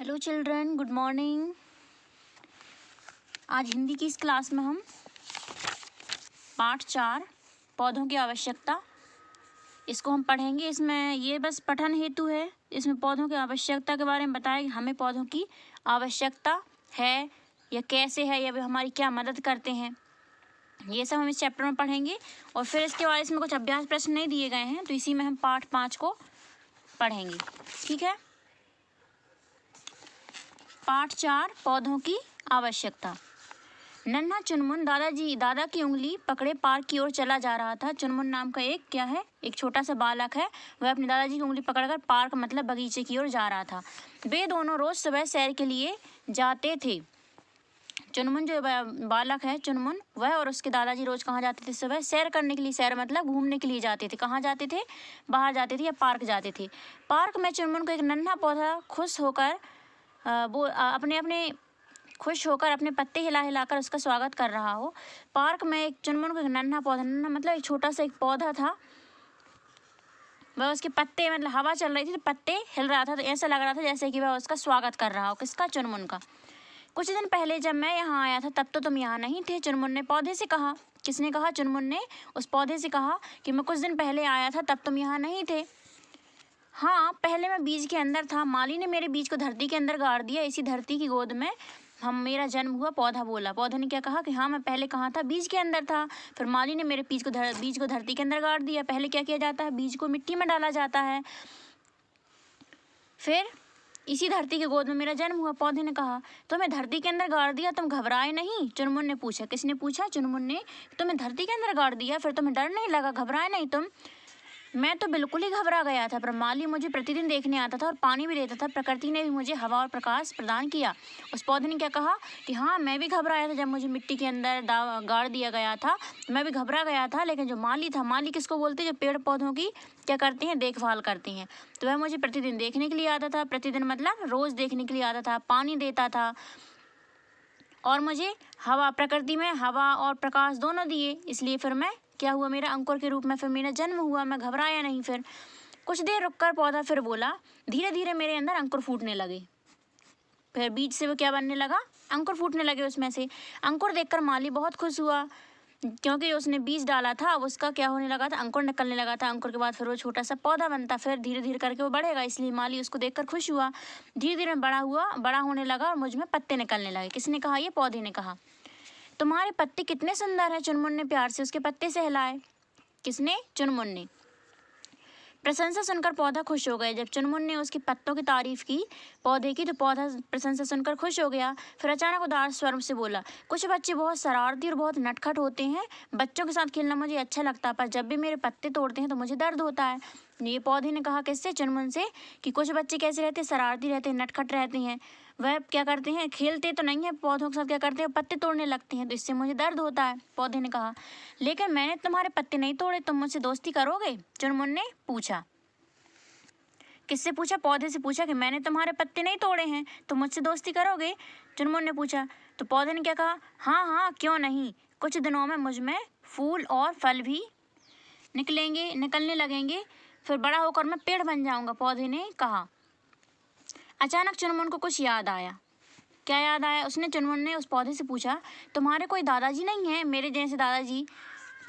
Hello children, good morning. आज हिंदी की इस क्लास में हम पाठ 4 पौधों की आवश्यकता इसको हम पढ़ेंगे। इसमें ये बस पठन हेतु है। इसमें पौधों की आवश्यकता के बारे में बताया कि हमें पौधों की आवश्यकता है या कैसे है या वे हमारी क्या मदद करते हैं, ये सब हम इस चैप्टर में पढ़ेंगे। और फिर इसके बाद इसमें कुछ अभ्यास प्रश्न नहीं दिए गए हैं, तो इसी में हम पाठ 5 को पढ़ेंगे। ठीक है। पाठ 4 पौधों की आवश्यकता। नन्हा चुनमुन दादा की उंगली पकड़े पार्क की ओर चला जा रहा था। चुनमुन नाम का एक छोटा सा बालक है। वह अपने दादाजी की उंगली पकड़कर पार्क मतलब बगीचे की ओर जा रहा था। वे दोनों रोज सुबह सैर के लिए जाते थे। चुनमुन जो बालक है चुनमुन, वह और उसके दादाजी रोज कहाँ जाते थे? सुबह सैर करने के लिए। सैर मतलब घूमने के लिए जाते थे। कहाँ जाते थे? बाहर जाते थे या पार्क जाते थे। पार्क में चुनमुन को एक नन्हा पौधा खुश होकर अपने पत्ते हिला हिलाकर उसका स्वागत कर रहा हो। पार्क में एक चुनमुन को एक नन्हा मतलब एक छोटा सा एक पौधा था। वह उसके पत्ते मतलब हवा चल रही थी तो पत्ते हिल रहा था, तो ऐसा लग रहा था जैसे कि वह उसका स्वागत कर रहा हो। किसका? चुनमुन का। कुछ दिन पहले जब मैं यहाँ आया था तब तो तुम यहाँ नहीं थे, चुनमुन ने पौधे से कहा। किसने कहा? चुनमुन ने उस पौधे से कहा कि मैं कुछ दिन पहले आया था तब तुम यहाँ नहीं थे। हाँ, पहले मैं बीज के अंदर था। माली ने मेरे बीज को धरती के अंदर गाड़ दिया। इसी धरती की गोद में मेरा जन्म हुआ। पौधा बोला। पौधे ने क्या कहा कि हाँ, मैं पहले कहाँ था? बीज के अंदर था। फिर माली ने मेरे बीज को धरती के अंदर गाड़ दिया। पहले क्या किया जाता है? बीज को मिट्टी में डाला जाता है। फिर इसी धरती की गोद में मेरा जन्म हुआ। पौधे ने कहा तुम्हें धरती के अंदर गाड़ दिया, तुम घबराए नहीं? चुनमुन ने पूछा। किसने पूछा? चुनमुन ने। तुम्हें धरती के अंदर गाड़ दिया, फिर तुम्हें डर नहीं लगा? घबराए नहीं तुम? मैं तो बिल्कुल ही घबरा गया था, पर माली मुझे प्रतिदिन देखने आता था और पानी भी देता था। प्रकृति ने भी मुझे हवा और प्रकाश प्रदान किया। उस पौधे ने क्या कहा कि हाँ, मैं भी घबराया था जब मुझे मिट्टी के अंदर गाड़ दिया गया था। मैं भी घबरा गया था, लेकिन जो माली था, माली किसको बोलते हैं? जो पेड़ पौधों की क्या करते हैं? देखभाल करते हैं। तो वह मुझे प्रतिदिन देखने के लिए आता था। प्रतिदिन मतलब रोज़ देखने के लिए आता था, पानी देता था और मुझे प्रकृति में हवा और प्रकाश दोनों दिए। इसलिए फिर मैं क्या हुआ? मेरा अंकुर के रूप में फिर मेरा जन्म हुआ। मैं घबराया नहीं। फिर कुछ देर रुककर पौधा फिर बोला। धीरे धीरे मेरे अंदर अंकुर फूटने लगे। फिर बीज से वो क्या बनने लगा? अंकुर फूटने लगे उसमें से। अंकुर देखकर माली बहुत खुश हुआ, क्योंकि उसने बीज डाला था, अब उसका क्या होने लगा था? अंकुर निकलने लगा था। अंकुर के बाद फिर वो छोटा सा पौधा बनता, फिर धीरे धीरे करके वो बढ़ेगा। इसलिए माली उसको देखकर खुश हुआ। धीरे धीरे बड़ा होने लगा और मुझ में पत्ते निकलने लगे। किसने कहा? ये पौधे ने कहा। तुम्हारे पत्ते कितने सुंदर हैं। चुनमुन ने प्यार से उसके पत्ते से हिलाए। किसने? चुनमुन ने। प्रशंसा सुनकर पौधा खुश हो गया। जब चुनमुन ने उसके पत्तों की तारीफ की पौधे की, तो पौधा प्रशंसा सुनकर खुश हो गया। फिर अचानक उदास स्वर से बोला, कुछ बच्चे बहुत शरारती और बहुत नटखट होते हैं। बच्चों के साथ खेलना मुझे अच्छा लगता है, पर जब भी मेरे पत्ते तोड़ते हैं तो मुझे दर्द होता है। ये पौधे ने कहा। किससे? चुनमुन से। कि कुछ बच्चे कैसे रहते हैं? शरारती रहते हैं, नटखट रहते हैं। वह क्या करते हैं? खेलते तो नहीं है पौधों के साथ, क्या करते हैं? पत्ते तोड़ने लगते हैं, तो इससे मुझे दर्द होता है। पौधे ने कहा। लेकिन मैंने तुम्हारे पत्ते नहीं तोड़े, तुम मुझसे दोस्ती करोगे? चुनमुन ने पूछा। किससे पूछा? पौधे से पूछा कि मैंने तुम्हारे पत्ते नहीं तोड़े हैं, तुम मुझसे दोस्ती करोगे? चुनमुन ने पूछा। तो पौधे ने क्या कहा? हाँ हाँ, क्यों नहीं। कुछ दिनों में मुझ में फूल और फल भी निकलने लगेंगे, फिर बड़ा होकर मैं पेड़ बन जाऊंगा। पौधे ने कहा। अचानक चुनमुन को कुछ याद आया। क्या याद आया? चुनमुन ने उस पौधे से पूछा, तुम्हारे कोई दादाजी नहीं है मेरे जैसे दादाजी?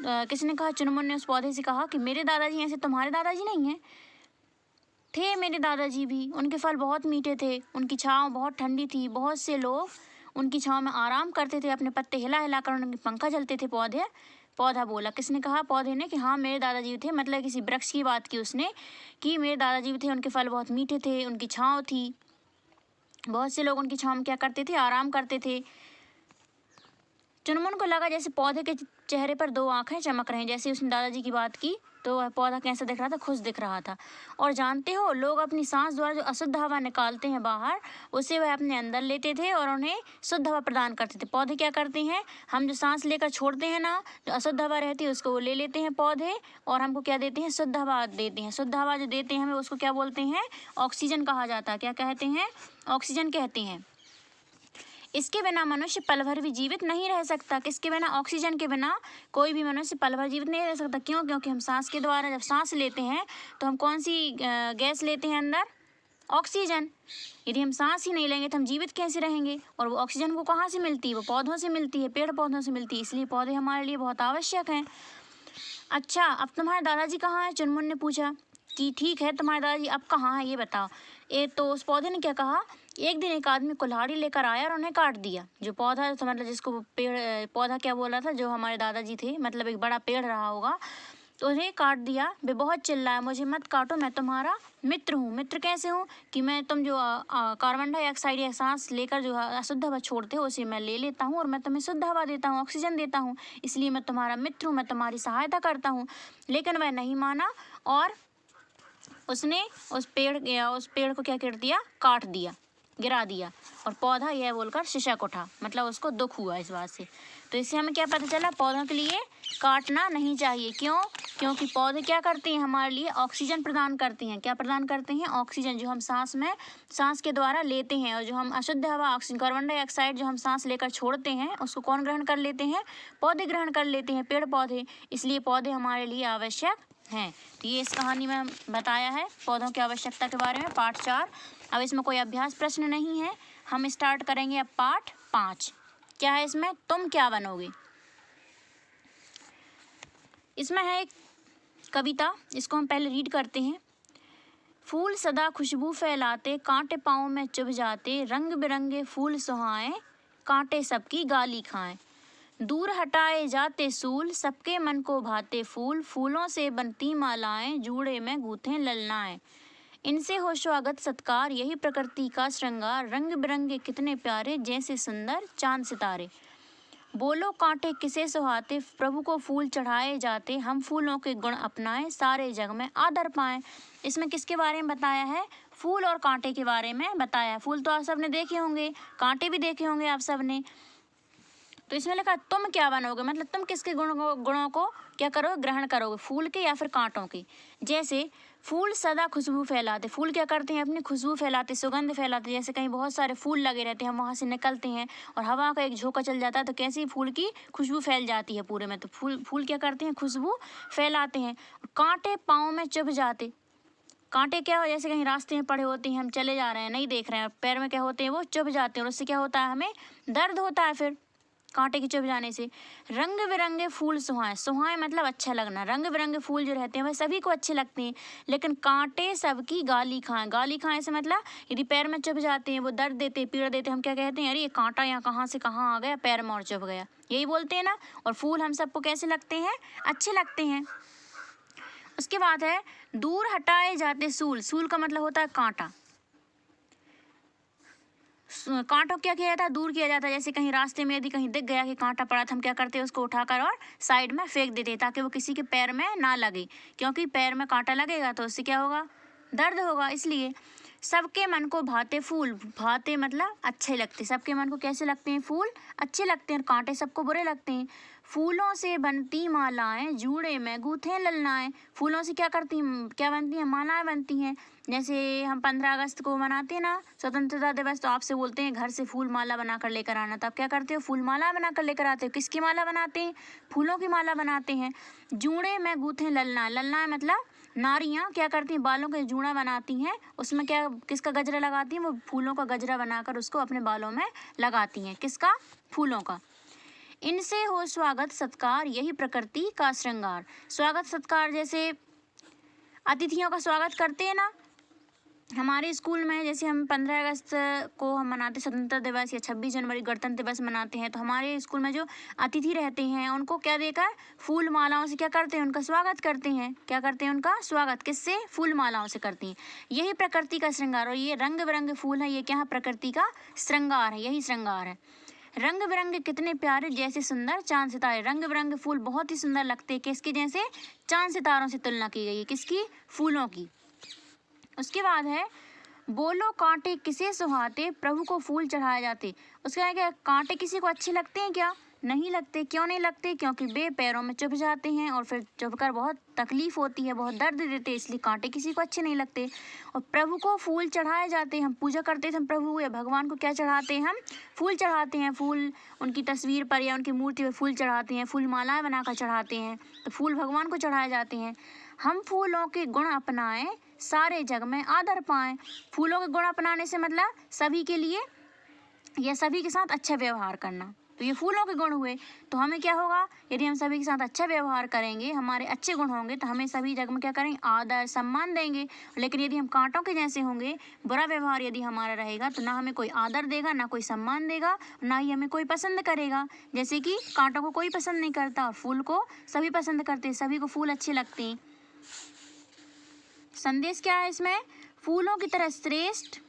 किसने कहा? चुनमुन ने उस पौधे से कहा कि मेरे दादाजी ऐसे तुम्हारे दादाजी नहीं हैं। थे मेरे दादाजी भी। उनके फल बहुत मीठे थे, उनकी छाँव बहुत ठंडी थी। बहुत से लोग उनकी छाँव में आराम करते थे, अपने पत्ते हिला हिला कर उनके पंखा चलते थे। पौधा बोला। किसने कहा? पौधे ने कि हाँ, मेरे दादाजी थे। मतलब किसी वृक्ष की बात की उसने कि मेरे दादाजी भी थे, उनके फल बहुत मीठे थे, उनकी छाँव थी। बहुत से लोग उनकी छाँव में क्या करते थे? आराम करते थे। चुनमुन को लगा जैसे पौधे के चेहरे पर 2 आंखें चमक रही। जैसे उसने दादाजी की बात की तो वह पौधा कैसा दिख रहा था? खुश दिख रहा था। और जानते हो, लोग अपनी सांस द्वारा जो अशुद्ध हवा निकालते हैं बाहर, उसे वह अपने अंदर लेते थे और उन्हें शुद्ध हवा प्रदान करते थे। पौधे क्या करते हैं? हम जो सांस लेकर छोड़ते हैं ना, जो अशुद्ध हवा रहती है उसको वो ले लेते हैं पौधे, और हमको क्या देते हैं? शुद्ध हवा देते हैं। शुद्ध हवा जो देते हैं हमें, उसको क्या बोलते हैं? ऑक्सीजन कहा जाता है। क्या कहते हैं? ऑक्सीजन कहते हैं। इसके बिना मनुष्य पल भर भी जीवित नहीं रह सकता। किसके बिना? ऑक्सीजन के बिना कोई भी मनुष्य पल भर जीवित नहीं रह सकता। क्यों? क्योंकि हम सांस के द्वारा जब सांस लेते हैं तो हम कौन सी गैस लेते हैं अंदर? ऑक्सीजन। यदि हम सांस ही नहीं लेंगे तो हम जीवित कैसे रहेंगे? और वो ऑक्सीजन को कहाँ से मिलती है? वो पौधों से मिलती है, पेड़ पौधों से मिलती है, इसलिए पौधे हमारे लिए बहुत आवश्यक हैं। अच्छा, अब तुम्हारे दादाजी कहाँ हैं? चुनमुन ने पूछा। कि ठीक है, तुम्हारे दादाजी अब कहाँ हैं ये बताओ। तो उस पौधे ने क्या कहा, एक दिन एक आदमी कुल्हाड़ी लेकर आया और उन्हें काट दिया। जो पौधा तो मतलब जिसको वो पेड़ पौधा क्या बोला था, जो हमारे दादाजी थे, मतलब एक बड़ा पेड़ रहा होगा, तो उन्हें काट दिया। वे बहुत चिल्लाया, मुझे मत काटो, मैं तुम्हारा मित्र हूँ। मित्र कैसे हूँ? कि मैं तुम जो कार्बन डाइऑक्साइड या सांस लेकर जो अशुद्ध हवा छोड़ते हो उसे मैं ले लेता हूँ और मैं तुम्हें शुद्ध हवा देता हूँ, ऑक्सीजन देता हूँ, इसलिए मैं तुम्हारा मित्र हूँ, मैं तुम्हारी सहायता करता हूँ। लेकिन वह नहीं माना और उसने उस पेड़ को क्या कर दिया, काट दिया, गिरा दिया। और पौधा यह बोलकर सिसक उठा, मतलब उसको दुख हुआ इस बात से। तो इससे हमें क्या पता चला, पौधों के लिए काटना नहीं चाहिए। क्यों? क्योंकि पौधे क्या करते हैं, हमारे लिए ऑक्सीजन प्रदान करते हैं। क्या प्रदान करते हैं? ऑक्सीजन, जो हम सांस के द्वारा लेते हैं। और जो हम अशुद्ध हवा कार्बन डाइऑक्साइड जो हम सांस लेकर छोड़ते हैं, उसको कौन ग्रहण कर लेते हैं? पौधे ग्रहण कर लेते हैं, पेड़ पौधे। इसलिए पौधे हमारे लिए आवश्यक हैं। तो ये इस कहानी में बताया है पौधों की आवश्यकता के बारे में, पाठ 4। अब इसमें कोई अभ्यास प्रश्न नहीं है। हम स्टार्ट करेंगे अब पाठ 5। क्या है इसमें? तुम क्या बनोगे। इसमें है एक कविता, इसको हम पहले रीड करते हैं। फूल सदा खुशबू फैलाते, कांटे पाँव में चुभ जाते, रंग बिरंगे फूल सुहाए, कांटे सबकी गाली खाएं। दूर हटाए जाते सूल, सबके मन को भाते फूल, फूलों से बनती मालाएं, जूड़े में गूंथे ललनाएं। इनसे हो स्वागत सत्कार, यही प्रकृति का श्रृंगार, रंग बिरंगे कितने प्यारे, जैसे सुंदर चांद सितारे। बोलो कांटे किसे सुहाते, प्रभु को फूल चढ़ाए जाते, हम फूलों के गुण अपनाएं, सारे जग में आदर पाएं। इसमें किसके बारे में बताया है? फूल और कांटे के बारे में बताया है। फूल तो आप सबने देखे होंगे, कांटे भी देखे होंगे आप सबने। तो इसमें लिखा तुम क्या बनोगे, मतलब तुम किसके गुणों को क्या करोगे, ग्रहण करोगे, फूल के या फिर कांटों के। जैसे फूल सदा खुशबू फैलाते, फूल क्या करते हैं, अपनी खुशबू फैलाते, सुगंध फैलाते। जैसे कहीं बहुत सारे फूल लगे रहते हैं, हम वहाँ से निकलते हैं और हवा का एक झोंका चल जाता है तो कैसी फूल की खुशबू फैल जाती है पूरे में। तो फूल क्या करते हैं, खुशबू फैलाते हैं। कांटे पाँव में चुभ जाते, कांटे क्या हो, जैसे कहीं रास्ते में पड़े होते हैं, हम चले जा रहे हैं, नहीं देख रहे हैं, पैर में क्या होते हैं, वो चुभ जाते हैं और उससे क्या होता है, हमें दर्द होता है फिर कांटे के चुभ जाने से। रंग बिरंगे फूल सुहाए, सुहाए मतलब अच्छा लगना। रंग बिरंगे फूल जो रहते हैं वह सभी को अच्छे लगते हैं, लेकिन कांटे सबकी गाली खाएं। गाली खाएं से मतलब यदि पैर में चुभ जाते हैं, वो दर्द देते, पीड़ा देते, हम क्या कहते हैं, अरे ये कांटा यहाँ कहाँ से कहाँ आ गया, पैर में और चुभ गया, यही बोलते हैं ना। और फूल हम सबको कैसे लगते हैं, अच्छे लगते हैं। उसके बाद है दूर हटाए जाते सूल, सूल का मतलब होता है कांटा। कांटों क्या किया जाता है, दूर किया जाता है। जैसे कहीं रास्ते में यदि कहीं दिख गया कि कांटा पड़ा था, हम क्या करते हैं, उसको उठाकर और साइड में फेंक देते हैं ताकि वो किसी के पैर में ना लगे, क्योंकि पैर में कांटा लगेगा तो उससे क्या होगा, दर्द होगा। इसलिए सबके मन को भाते फूल, भाते मतलब अच्छे लगते, सबके मन को कैसे लगते हैं, फूल अच्छे लगते हैं, कांटे सबको बुरे लगते हैं। फूलों से बनती मालाएं, जूड़े में गूंथे ललनाएं। फूलों से क्या बनती हैं, मालाएं बनती हैं। जैसे हम 15 अगस्त को मनाते हैं ना स्वतंत्रता दिवस, तो आपसे बोलते हैं घर से फूल माला बनाकर लेकर आना, तो आप क्या करते हो, फूल माला बनाकर लेकर आते हो। किसकी माला बनाते हैं, फूलों की माला बनाते हैं। जूड़े में गूंथे ललनाएं, ललनाएं मतलब नारियाँ क्या करती हैं, बालों के जूड़ा बनाती हैं, उसमें क्या किसका गजरा लगाती हैं, वो फूलों का गजरा बनाकर उसको अपने बालों में लगाती हैं। किसका, फूलों का। इनसे हो स्वागत सत्कार, यही प्रकृति का श्रृंगार। स्वागत सत्कार जैसे अतिथियों का स्वागत करते हैं ना हमारे स्कूल में, जैसे हम 15 अगस्त को हम मनाते स्वतंत्रता दिवस या 26 जनवरी गणतंत्र दिवस मनाते हैं, तो हमारे स्कूल में जो अतिथि रहते हैं उनको क्या देकर, फूल मालाओं से क्या करते हैं, उनका स्वागत करते हैं। क्या करते हैं, उनका स्वागत किससे, फूल मालाओं से करते हैं। यही प्रकृति का श्रृंगार, और ये रंग बिरंगे फूल है, ये क्या है, प्रकृति का श्रृंगार है, यही श्रृंगार है। रंग बिरंगे कितने प्यारे, जैसे सुंदर चांद सितारे। रंग बिरंगे फूल बहुत ही सुंदर लगते हैं, किसके जैसे, चांद सितारों से तुलना की गई है, किसकी, फूलों की। उसके बाद है बोलो कांटे किसे सुहाते, प्रभु को फूल चढ़ाए जाते। उसके बाद क्या, कांटे किसी को अच्छे लगते हैं क्या, नहीं लगते। क्यों नहीं लगते, क्योंकि वे पैरों में चुभ जाते हैं और फिर चुभकर बहुत तकलीफ होती है, बहुत दर्द देते हैं, इसलिए कांटे किसी को अच्छे नहीं लगते। और प्रभु को फूल चढ़ाए जाते हैं, हम पूजा करते थे, हम प्रभु या भगवान को क्या चढ़ाते हैं, हम फूल चढ़ाते हैं। फूल उनकी तस्वीर पर या उनकी मूर्ति पर फूल चढ़ाते हैं, फूल मालाएं बनाकर चढ़ाते हैं, तो फूल भगवान को चढ़ाए जाते हैं। हम फूलों के गुण अपनाएं, सारे जग में आदर पाएं। फूलों के गुण अपनाने से मतलब सभी के लिए या सभी के साथ अच्छा व्यवहार करना, तो ये फूलों के गुण हुए। तो हमें क्या होगा, यदि हम सभी के साथ अच्छा व्यवहार करेंगे, हमारे अच्छे गुण होंगे, तो हमें सभी जगह में क्या करेंगे, आदर सम्मान देंगे। लेकिन यदि हम कांटों के जैसे होंगे, बुरा व्यवहार यदि हमारा रहेगा, तो ना हमें कोई आदर देगा, ना कोई सम्मान देगा, ना ही हमें कोई पसंद करेगा। जैसे कि कांटों को कोई पसंद नहीं करता और फूल को सभी पसंद करते हैं, सभी को फूल अच्छे लगते हैं। संदेश क्या है इसमें, फूलों की तरह श्रेष्ठ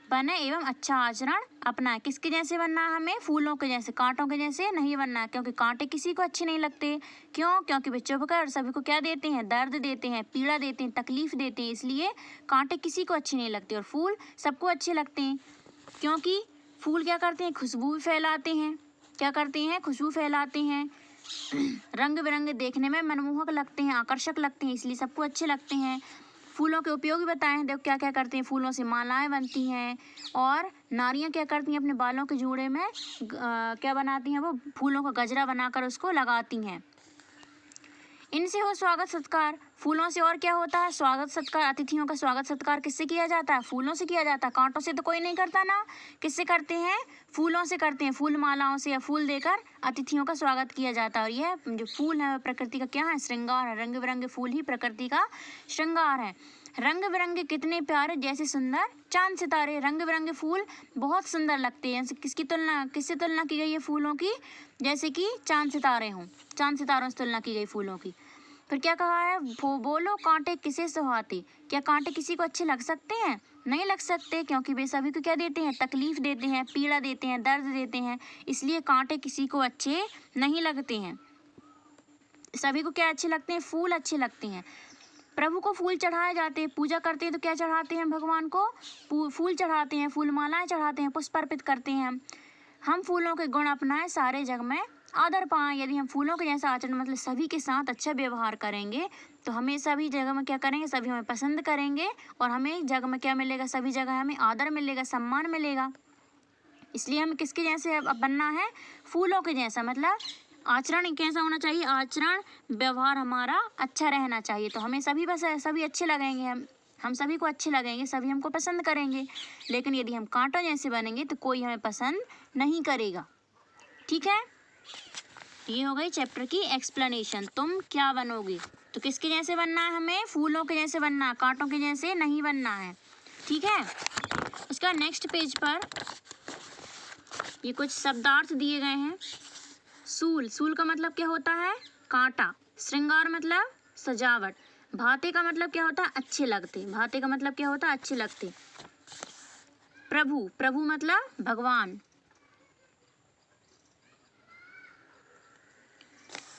बने एवं अच्छा आचरण अपनाएं। किसके जैसे बनना है हमें, फूलों के जैसे, कांटों के जैसे नहीं बनना है, क्योंकि कांटे किसी को अच्छे नहीं लगते। क्यों, क्योंकि वे चुभकर सभी को क्या देते हैं, दर्द देते हैं, पीड़ा देते हैं, तकलीफ देते हैं, इसलिए कांटे किसी को अच्छे नहीं लगते और फूल सबको अच्छे लगते हैं। क्योंकि फूल क्या करते हैं, खुशबू भी फैलाते हैं। क्या करते हैं, खुशबू फैलाते हैं, रंग बिरंगे देखने में मनमोहक लगते हैं, आकर्षक लगते हैं, इसलिए सबको अच्छे लगते हैं। फूलों के उपयोग भी बताए हैं, देखो क्या क्या करते हैं, फूलों से मालाएं बनती हैं और नारियां क्या करती हैं, अपने बालों के जूड़े में क्या बनाती हैं, वो फूलों का गजरा बनाकर उसको लगाती हैं। इनसे हो स्वागत सत्कार, फूलों से और क्या होता है, स्वागत सत्कार। अतिथियों का स्वागत सत्कार किससे किया जाता है, फूलों से किया जाता है। कांटों से तो कोई नहीं करता ना, किससे करते हैं, फूलों से करते हैं। फूल मालाओं से या फूल देकर अतिथियों का स्वागत किया जाता है। और यह जो फूल है प्रकृति का क्या है, श्रृंगार है। रंग बिरंगे फूल ही प्रकृति का श्रृंगार है। रंग बिरंगे कितने प्यारे, जैसे सुंदर चांद सितारे। रंग बिरंगे फूल बहुत सुंदर लगते हैं। किससे तुलना की गई है फूलों की, जैसे कि चांद सितारे हों, चांद सितारों से तुलना की गई फूलों की। फिर क्या कहा है, बोलो कांटे किसे सुहाते। क्या कांटे किसी को अच्छे लग सकते हैं, नहीं लग सकते, क्योंकि वे सभी को क्या देते हैं, तकलीफ देते हैं, पीड़ा देते हैं, दर्द देते हैं, इसलिए कांटे किसी को अच्छे नहीं लगते हैं। सभी को क्या अच्छे लगते हैं, फूल अच्छे लगते हैं। प्रभु को फूल चढ़ाए जाते हैं, पूजा करते हैं तो क्या चढ़ाते हैं, भगवान को फूल चढ़ाते हैं, फूल मालाएं चढ़ाते हैं, पुष्प अर्पित करते हैं। हम फूलों के गुण अपनाएं, सारे जग में आदर पाएं। यदि हम फूलों के जैसा आचरण मतलब सभी के साथ अच्छा व्यवहार करेंगे, तो हमें सभी जगह में क्या करेंगे, सभी हमें पसंद करेंगे और हमें जग में क्या मिलेगा, सभी जगह हमें आदर मिलेगा, सम्मान मिलेगा। इसलिए हमें किसके जैसे बनना है, फूलों के जैसा। मतलब आचरण कैसा होना चाहिए, आचरण व्यवहार हमारा अच्छा रहना चाहिए, तो हमें सभी बस सभी अच्छे लगेंगे, हम सभी को अच्छे लगेंगे, सभी हमको पसंद करेंगे। लेकिन यदि हम कांटों जैसे बनेंगे तो कोई हमें पसंद नहीं करेगा। ठीक है, ये हो गई चैप्टर की एक्सप्लेनेशन। तुम क्या बनोगे, तो किसके जैसे बनना है, हमें फूलों के जैसे बनना है, कांटों के जैसे नहीं बनना है। ठीक है, उसका नेक्स्ट पेज पर ये कुछ शब्दार्थ दिए गए हैं। सूल, सूल का मतलब क्या होता है, कांटा। श्रृंगार मतलब सजावट। भाते का मतलब क्या होता है, अच्छे लगते। भाते का मतलब क्या होता है, अच्छे लगते। प्रभु, प्रभु मतलब भगवान।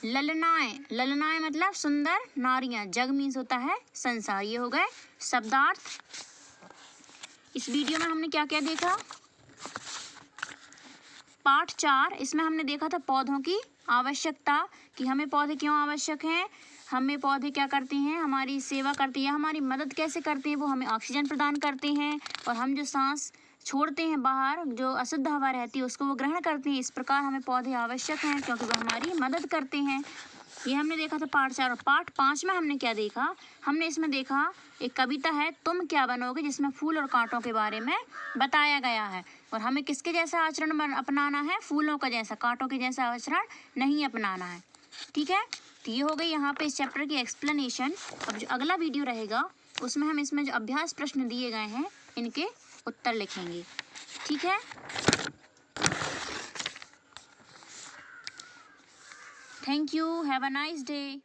ललनाएं, ललनाएं मतलब सुंदर नारियां। जग मीन्स होता है संसार। ये हो गए शब्दार्थ। इस वीडियो में हमने क्या क्या देखा, पाठ 4, इसमें हमने देखा था पौधों की आवश्यकता, कि हमें पौधे क्यों आवश्यक हैं, हमें पौधे क्या करते हैं, हमारी सेवा करते हैं, हमारी मदद कैसे करते हैं, वो हमें ऑक्सीजन प्रदान करते हैं और हम जो सांस छोड़ते हैं बाहर, जो अशुद्ध हवा रहती है उसको वो ग्रहण करते हैं। इस प्रकार हमें पौधे आवश्यक हैं क्योंकि वो हमारी मदद करते हैं। ये हमने देखा था पाठ 4। और पाठ 5 में हमने क्या देखा, हमने इसमें देखा एक कविता है, तुम क्या बनोगे, जिसमें फूल और कांटों के बारे में बताया गया है। और हमें किसके जैसा आचरण अपनाना है, फूलों का जैसा, कांटों के जैसा आचरण नहीं अपनाना है। ठीक है, तो ये हो गई यहाँ पे इस चैप्टर की एक्सप्लेनेशन। अब जो अगला वीडियो रहेगा उसमें हम इसमें जो अभ्यास प्रश्न दिए गए हैं इनके उत्तर लिखेंगे। ठीक है, thank you, have a nice day.